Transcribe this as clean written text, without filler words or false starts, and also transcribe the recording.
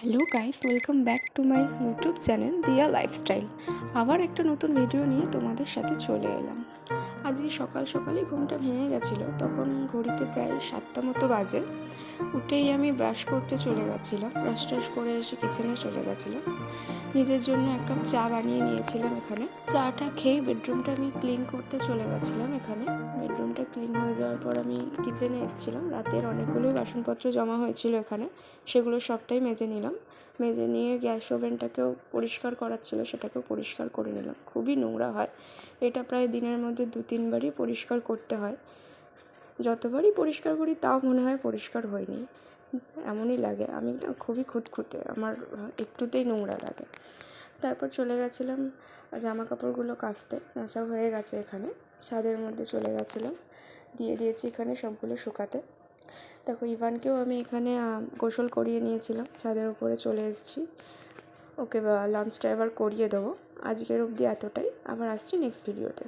Hello guys, welcome back to my YouTube channel দিয়া lifestyle. আবার একটা নতুন ভিডিও নিয়ে তোমাদের সাথে চলে এলাম। আজকে সকাল সকালই ঘুমটা ভেঙে গেছিলো, তখন ঘড়িতে প্রায় 7টা মতো বাজে। উঠেই আমি ব্রাশ করতে চলে গেছিলাম, ব্রাশ টাশ করে এসে কিচেনে চলে গেছিলাম। নিজের জন্য এক কাপ চা বানিয়ে নিয়েছিলাম। এখানে চাটা খেয়ে বেডরুমটা আমি ক্লিন করতে চলে গেছিলাম। এখানে বেডরুমটা ক্লিন হয়ে যাওয়ার পর আমি কিচেনে এসেছিলাম। রাতের অনেকগুলোই বাসনপত্র জমা হয়েছিল এখানে, সেগুলো সবটাই মেজে নিলাম। মেজে নিয়ে গ্যাস ওভেনটাকেও পরিষ্কার করার ছিল, সেটাকেও পরিষ্কার করে নিলাম। খুবই নোংরা হয় এটা, প্রায় দিনের মধ্যে 2-3বারই পরিষ্কার করতে হয়। যতবারই পরিষ্কার করি তাও মনে হয় পরিষ্কার হয়নি, এমনই লাগে। আমি খুবই খুঁতখুঁতে, আমার একটুতেই নোংরা লাগে। তারপর চলে গেছিলাম জামা কাপড়গুলো কাচতে। কাচা হয়ে গেছে, এখানে ছাদের মধ্যে চলে গেছিলাম, দিয়ে দিয়েছি এখানে সবগুলো শুকাতে। দেখো, ইভানকেও আমি এখানে গোসল করিয়ে নিয়েছিলাম, ছাদের উপরে চলে এসেছি। ওকে লাঞ্চটা এবার করিয়ে দেবো। আজকের অবধি এতটাই, আবার আসছি নেক্সট ভিডিওতে।